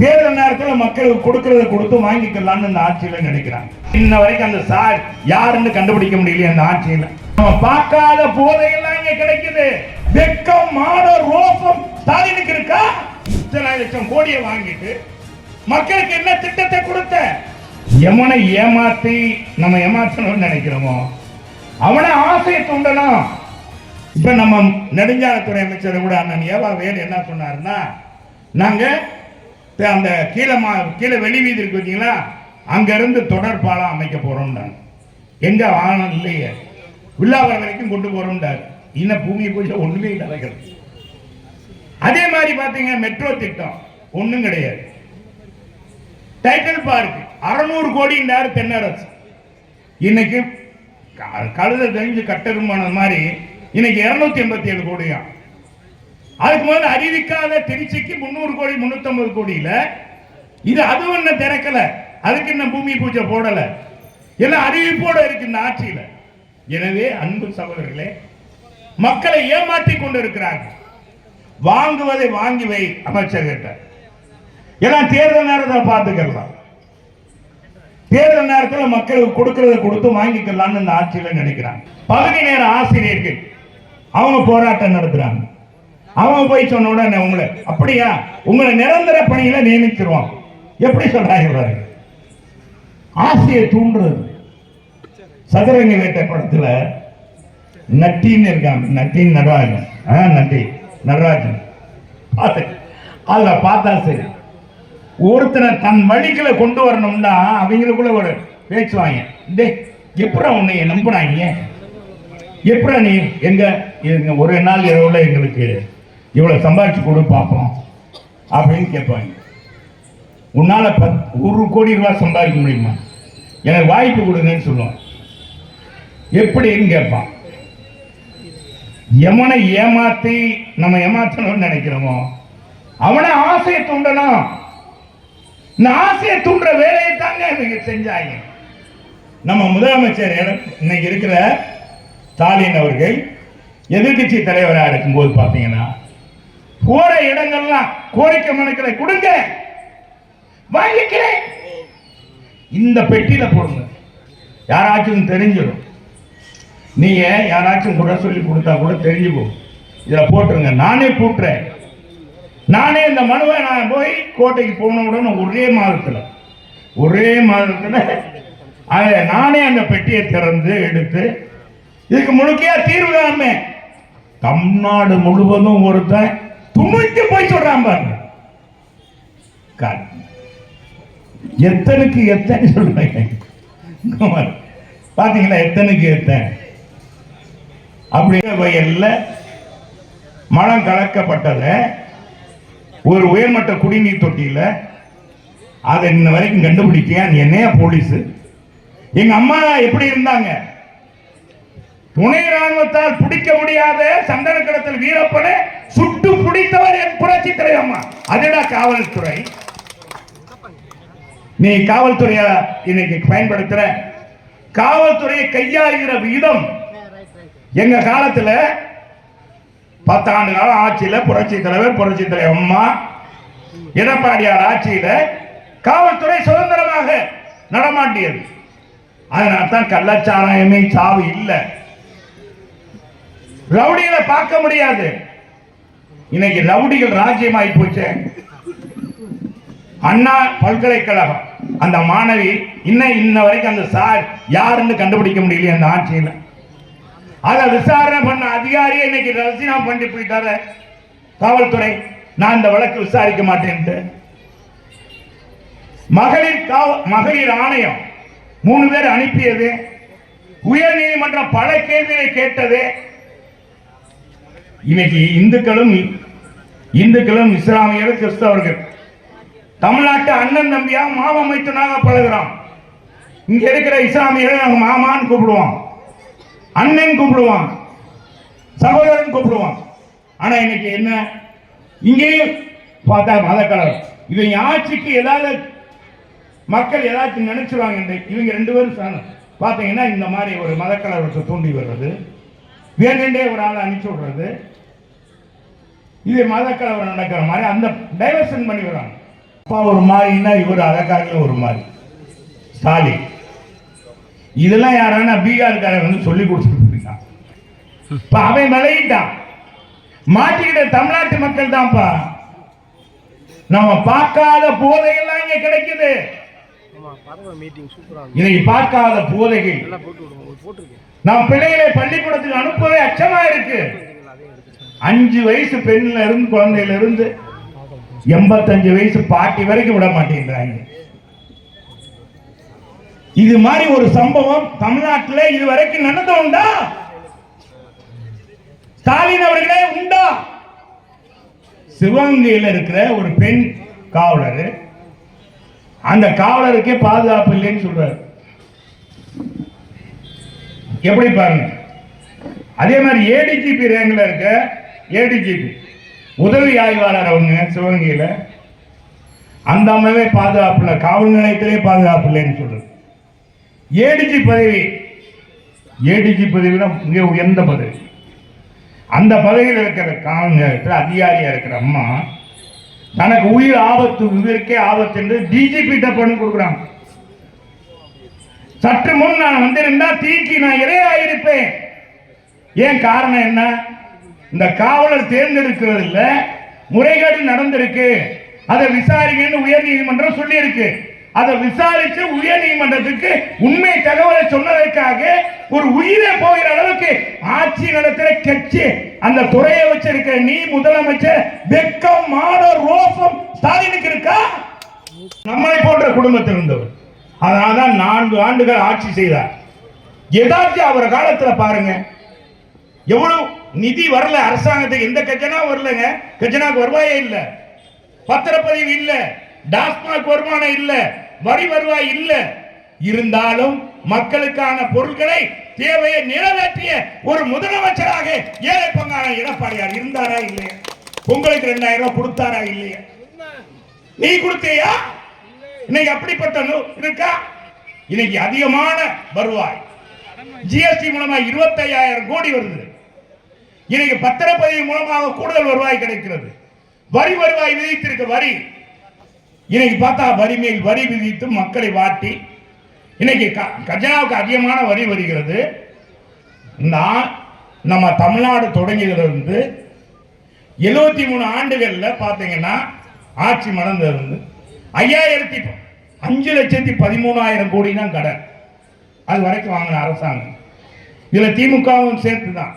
தேர்தல் நேரத்தில் மக்களுக்கு கொடுக்கறத கொடுத்து வாங்கிக்கலாம்னு இந்த ஆட்சியில நினைக்கிறாங்க. இன்ன வரைக்கும் அந்த சார் யாருன்னு கண்டுபிடிக்க முடியல. அந்த ஆட்சியில நம்ம பார்க்காத போதையெல்லாம் இங்க கிடைக்குது. வெக்கம், மான, ரோசம் ஸ்டாலினுக்கு இருக்கா? 1,00,000 கோடியை வாங்கிட்டு மக்களுக்கு என்ன திட்டத்தை கொடுத்த? எவனை ஏமாத்தி நம்ம ஏமாற்றணும்னு நினைக்கிறோமோ அவனை ஆசையை தூண்டணும். இப்ப நம்ம நெடுஞ்சாலைத்துறை அமைச்சர் கூட அண்ணன் ஏவா வேலு என்ன சொன்னாருன்னா, நாங்க அந்த கீழே வெளி வீதி இருக்கு பார்த்தீங்களா, அங்க இருந்து தொடர் பாலம் அமைக்க போறோம். எங்க வாகனம் இல்லையே, வில்லாவரம் வரைக்கும் கொண்டு போறோம்டாரு. இன்னும் பூமி பூஜை ஒண்ணுமே நடக்கிறது. அதே மாதிரி பாத்தீங்க மெட்ரோ திட்டம் ஒண்ணும் கிடையாது. டைட்டில் பார்க் 600 கோடின்றாரு தென்னரசு. இன்னைக்கு கழுத தெரிஞ்சு கட்டருமான மாதிரி இன்னைக்கு 287 கோடியா. அதுக்கு முதல்ல அறிவிக்காத திருச்சிக்கு 300 கோடி 350 கோடியில இது அதுவும் என்ன திறக்கல. அதுக்கு என்ன பூமி பூஜை போடல. எல்லாம் அறிவிப்போட இருக்கு இந்த ஆட்சியில. எனவே அன்பு சகோதரர்களே, மக்களை ஏமாற்றி கொண்டு இருக்கிறார்கள். வாங்குவதை வாங்கி வை அமைச்சர் கிட்ட. எல்லாம் தேர்தல் நேரத்தில் பார்த்துக்கலாம். தேர்தல் நேரத்தில் மக்களுக்கு கொடுக்கறத கொடுத்து வாங்கிக்கலாம்னு இந்த ஆட்சியில நினைக்கிறாங்க. பகுதி நேர ஆசிரியர்கள் அவங்க போராட்டம் நடத்துறாங்க. அவங்க போய் சொன்ன உடனே உங்களை அப்படியா உங்களை நிரந்தர பணியில நியமிச்சிருவான். எப்படி சொல்றாங்க? ஆசையை தூண்டுறது. சதுரங்க வேட்டை படத்துல நட்டின்னு இருக்காங்க. நட்டின் நடராஜன், நட்டி நடராஜன் அதுல பார்த்தா சரி, ஒருத்தனை தன் வழிகளை கொண்டு வரணும்னா அவங்களுக்குள்ள ஒரு பேச்சுவாங்க. எப்படா உன்னை நம்பினாங்க, எப்படா நீ எங்க ஒரு நாள் இரவுல எங்களுக்கு இவ்வளவு சம்பாதிச்சு கொடு பார்ப்போம் அப்படின்னு கேட்பாங்க. உன்னால 1 கோடி ரூபாய் சம்பாதிக்க முடியுமா, எனக்கு வாய்ப்பு கொடுங்கன்னு சொல்லுவான். எப்படின்னு கேட்பான். எவனை ஏமாத்தி நம்ம ஏமாற்றணும்னு நினைக்கிறோமோ அவனை ஆசையை தூண்டணும். இந்த ஆசையை தூண்டுற வேலையை தாங்க இவங்க செஞ்சாங்க. நம்ம முதலமைச்சர் இன்னைக்கு இருக்கிற ஸ்டாலின் அவர்கள் எதிர்கட்சி தலைவராக இருக்கும்போது பார்த்தீங்கன்னா போற இடங்கள்லாம் கோரிக்கை மனுக்களை கொடுங்க, வாங்கிக்கிறேன், இந்த பெட்டியில போடுங்க, யாராச்சும் தெரிஞ்சிடும். நீங்க யாராச்சும் குறை சொல்லி கொடுத்தா கூட தெரிஞ்சுக்கும், இதுல போட்டுருங்க, நானே கூட்டுறேன். நானே இந்த மனுவை நான் போய் கோட்டைக்கு போனவுடன் ஒரே மாதத்துல நானே அந்த பெட்டியை திறந்து எடுத்து இதுக்கு முழுக்கையா தீர்வு காண்மே. தமிழ்நாடு முழுவதும் ஒருத்தன் துணிக்கு போய் சொல்றான் பாருங்க. எத்தனைக்கு எத்தனை சொல்றேன் பாத்தீங்களா? எத்தனைக்கு எத்தனை அப்படி வயல்ல மலம் கலக்கப்பட்டத ஒரு உயர்மட்ட குடிநீர் தொட்டியில அதை இன்ன வரைக்கும் கண்டுபிடிக்கியா நீ என்னையா போலீஸ்? எங்க அம்மா எப்படி இருந்தாங்க? துணை ராணுவத்தால் பிடிக்க முடியாத சந்தன கடத்தல் வீரப்பனை சுட்டு பிடித்தவர் என் புரட்சி தலைவர் அம்மா. அதுடா காவல்துறை. நீ காவல்துறைய இன்னைக்கு பயன்படுத்துற காவல்துறையை கையாளுகிற விதம் எங்க காலத்துல 10 ஆண்டு காலம் ஆட்சியில புரட்சி தலைவர் அம்மா எடப்பாடியார் ஆட்சியில காவல்துறை சுதந்திரமாக நடமாட்டியது. அதனால்தான் கள்ளச்சாராயமே சாவு இல்லை. ரவுடிகளை பார்க்க முடியாது. இன்னைக்கு ரவுடிகள் ராஜ்யம் ஆகி போச்சு. அண்ணா பல்கலைக்கழகம் அந்த மாணவி இன்ன வரைக்கும் அந்த சார் யாருன்னு கண்டுபிடிக்க முடியல. அந்த ஆட்சியில் அதை விசாரணை பண்ண அதிகாரியை இன்னைக்கு ரசினா பண்ணி போயிட்டாரு காவல்துறை. நான் இந்த வழக்கு விசாரிக்க மாட்டேன்ட்டு. மகளிர் ஆணையம் 3 பேர் அனுப்பியது. உயர் நீதிமன்றம் பல கேள்விகளை கேட்டது. இன்னைக்கு இந்துக்களும் இஸ்லாமியர்கள் கிறிஸ்தவர்கள் தமிழ்நாட்டு அண்ணன் தம்பியா மாமன் மைத்துனாக பழகுறோம். இங்க இருக்கிற இஸ்லாமியர்கள் நாங்க மாமான்னு கூப்பிடுவோம், அண்ணன் கூப்பிடுவான், சகோதரன் கூப்பிடுவான். ஆனா இன்னைக்கு என்ன, இங்கேயும் பார்த்தா மதக்கலவரம். இவங்க ஆட்சிக்கு ஏதாவது மக்கள் ஏதாச்சும் நினைச்சுவாங்க. இவங்க 2 பேரும் பார்த்தீங்கன்னா இந்த மாதிரி ஒரு மதக்கலவரத்தை தூண்டி வர்றது, வேணுண்டே ஒரு ஆளை அனுப்பிச்சு விடுறது, இது மதக்கலவரம் நடக்கிற மாதிரி அந்த டைவர்ஷன் பண்ணி வர்றாங்க. அப்பா ஒரு மாதிரின்னா இவர் அதற்காக ஒரு மாதிரி ஸ்டாலின். இதெல்லாம் யாரான பீகார்காரன் வந்து சொல்லி கொடுத்துட்டு இருக்கான். இப்ப அவன் விளையிட்டான். மாட்டிக்கிட்ட தமிழ்நாட்டு மக்கள் தான்ப்பா. நம்ம பார்க்காத போதைகள்லாம் இங்க கிடைக்குது. இன்னைக்கு பார்க்காத போதைகள் நம்ம பிள்ளைகளை பள்ளிக்கூடத்துக்கு அனுப்பவே அச்சமா இருக்கு. 5 வயசு பெண்ணில இருந்து குழந்தையில இருந்து 85 வயசு பாட்டி வரைக்கும் விட மாட்டேங்கிறாங்க. இது மாதிரி ஒரு சம்பவம் தமிழ்நாட்டில் இதுவரைக்கும் நடந்து உண்டா? ஸ்டாலின் அவர்களே உண்டா? சிவகங்கையில் இருக்கிற ஒரு பெண் காவலர், அந்த காவலருக்கே பாதுகாப்பு இல்லைன்னு சொல்றாரு. எப்படி பாருங்க. அதே மாதிரி ஏடிஜிபி ரேங்க்ல இருக்க ஏடிஜிபி உதவி ஆய்வாளர் அவங்க சிவகங்கையில, அந்த அம்மாவே பாதுகாப்பு இல்லை, காவல் நிலையத்திலே பாதுகாப்பு இல்லைன்னு சொல்றது. ஏடிஜி பதவி, ஏடிஜி பதவினா மிக உயர்ந்த பதவி. அந்த பதவியில் இருக்கிற காவல் நிலையத்தில் அதிகாரியா இருக்கிற அம்மா தனக்கு உயிர் ஆபத்து, உயிருக்கே ஆபத்து என்று டிஜிபி பண்ணி கொடுக்குறாங்க. சற்று முன் நான் வந்திருந்தா தீக்கு நான் இரையாயிருப்பேன். ஏன் காரணம் என்ன? இந்த காவலர் தேர்ந்தெடுக்கிறது இல்ல, முறைகேடு நடந்திருக்கு, அதை விசாரிங்கன்னு உயர் நீதிமன்றம் சொல்லி இருக்கு. அதை விசாரிச்சு உயர் நீதிமன்றத்துக்கு உண்மை தகவலை சொன்னதற்காக ஒரு உயிரை போகிற அளவுக்கு ஆட்சி நடத்துற கட்சி அந்த துறையை வச்சிருக்கிற நீ முதலமைச்சர் வெக்கம் மான ரோசம் ஸ்டாலினுக்கு இருக்கா? நம்மளை போன்ற குடும்பத்தில் இருந்தவர். அதனால்தான் 4 ஆண்டுகள் ஆட்சி செய்தார். ஏதாச்சும் அவர் காலத்துல பாருங்க எவ்வளவு நிதி வரல அரசாங்கத்துக்கு. எந்த கஜனா வரலங்க. கஜனாக்கு வருவாயே இல்ல, பத்திரப்பதிவு இல்ல, டாஸ்மாக் வருமானம் இல்ல, வரி வருவாய் இல்ல. இருந்தாலும் மக்களுக்கான பொருட்களை தேவையை நிறைவேற்றிய ஒரு முதலமைச்சராக ஏழை பங்கான எடப்பாடியார் இருந்தாரா இல்லையா? உங்களுக்கு 2000 ரூபாய் கொடுத்தாரா இல்லையா? நீ கொடுத்தியா? இன்னைக்கு அப்படிப்பட்ட இருக்கா? இன்னைக்கு அதிகமான வருவாய் ஜிஎஸ்டி மூலமா 25,000 கோடி வருது. இன்னைக்கு பத்திரப்பதிவு மூலமாக கூடுதல் வருவாய் கிடைக்கிறது. வரி வருவாய் விதித்திருக்க வரி இன்னைக்கு பார்த்தா வரி மேல் வரி விதித்து மக்களை வாட்டி இன்னைக்கு கஜனாவுக்கு அதிகமான வரி வருகிறது. நம்ம தமிழ்நாடு தொடங்கியிலிருந்து 73 ஆண்டுகள்ல பாத்தீங்கன்னா ஆட்சி மறந்திருந்து 5,13,000 கோடி தான் கடன் அது வரைக்கும் வாங்கின அரசாங்கம். இதுல திமுகவும் சேர்த்துதான்.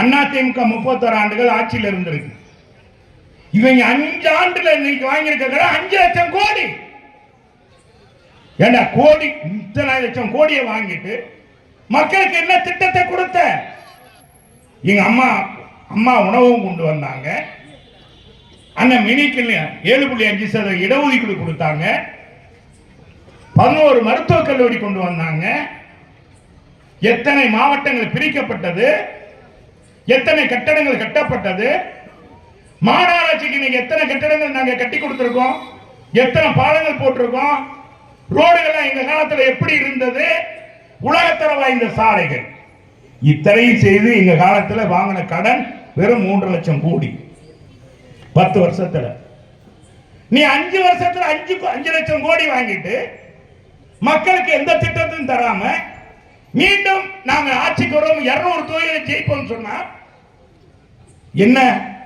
அண்ணா திமுக 31 ஆண்டுகள் ஆட்சியில் இருந்திருக்கு. இவங்க 5 ஆண்டுல இன்னைக்கு வாங்கியிருக்க 5 லட்சம் கோடி. ஏண்டா கோடி, இத்தனை லட்சம் கோடியை வாங்கிட்டு மக்களுக்கு என்ன திட்டத்தை கொடுத்த? எங்க அம்மா உணவும் கொண்டு வந்தாங்க. அண்ணன் மினிக்கு 7.5% இடஒதுக்கீடு கொடுத்தாங்க. 11 மருத்துவக் கல்லூரி கொண்டு வந்தாங்க. எத்தனை மாவட்டங்கள் பிரிக்கப்பட்டது, எத்தனை கட்டடங்கள் கட்டப்பட்டது. மாநகராட்சிக்கு நீங்க எத்தனை கட்டடங்கள் நாங்க கட்டி கொடுத்திருக்கோம், எத்தனை பாலங்கள் போட்டிருக்கோம், ரோடுகள் எங்க காலத்துல எப்படி இருந்தது, உலகத்தர வாய்ந்த சாலைகள், இத்தனையும் செய்து எங்க காலத்துல வாங்கின கடன் வெறும் 3 லட்சம் கோடி 10 வருஷத்துல. நீ 5 வருஷத்துல 5 லட்சம் கோடி வாங்கிட்டு மக்களுக்கு எந்த திட்டத்தையும் தராம மீண்டும் நாங்க ஆட்சிக்கு வரும் 200 தொகுதிகளை ஜெயிப்போம் சொன்னா என்ன?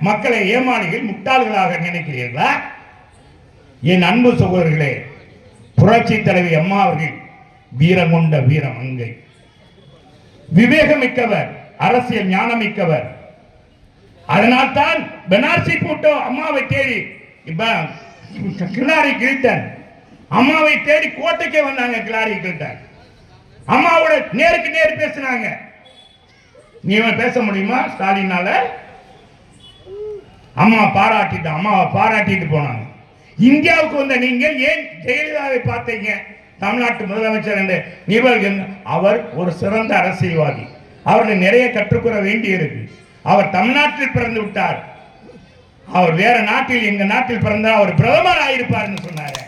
மக்களை ஏமாளிகள் முட்டாள்களாக நினைக்கிறீர்களா? என் அன்பு சகோதரர்களே, புரட்சி தலைவி அம்மா அவர்கள் வீரம் கொண்ட வீரம் அங்கை, விவேகமிக்கவர், அரசியல் ஞானமிக்கவர். அதனால் தான் பெனார்சி பூட்டோ அம்மாவை தேடி கிளாரி கில்டன் அம்மாவை தேடி கோட்டைக்கே வந்தாங்க. கிளாரி கில்டன் அம்மாவோட நேருக்கு நேர் பேசினாங்க. நீ பேச முடியுமா ஸ்டாலினால? அம்மாவை பாராட்டிட்டு போனாங்க. இந்தியாவுக்கு வந்த நீங்கள் ஏன் ஜெயலலிதாவை பார்த்தீங்க தமிழ்நாட்டு முதலமைச்சர் என்று நிபுணர்கள்? அவர் ஒரு சிறந்த அரசியல்வாதி. அவர்கள் நிறைய கற்றுக்கொள்ள வேண்டி இருக்கு. அவர் தமிழ்நாட்டில் பிறந்து விட்டார். அவர் வேற நாட்டில், எங்க நாட்டில் பிறந்தால் அவர் பிரதமர் ஆயிருப்பார்னு சொன்னாரு.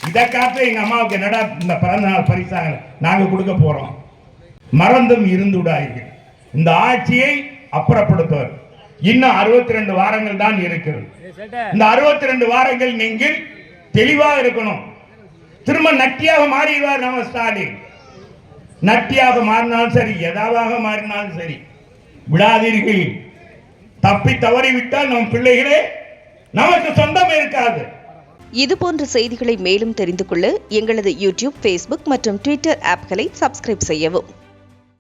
இதை காட்டு எங்க அம்மாவுக்கு என்னடா இந்த பிறந்த நாள் பரிசாக நாங்க கொடுக்க போறோம். மறந்தும் இருந்து விடாதீர்கள். இந்த ஆட்சியை அப்புறப்படுத்துவர். இன்னும் 62 வாரங்கள் தான் இருக்கிறது. இந்த 62 வாரங்கள் நீங்கள் தெளிவாக இருக்கணும். திரும்ப நட்டியாக மாறிடுவார் நம்ம ஸ்டாலின். நட்டியாக மாறினாலும் சரி, எதாவாக மாறினாலும் சரி, விடாதீர்கள். தப்பி தவறிவிட்டால் நம் பிள்ளைகளே நமக்கு சொந்தம் இருக்காது. இதுபோன்ற செய்திகளை மேலும் தெரிந்து கொள்ள எங்களது யூடியூப், ஃபேஸ்புக் மற்றும் ட்விட்டர் ஆப்களை சப்ஸ்கிரைப் செய்யவும்.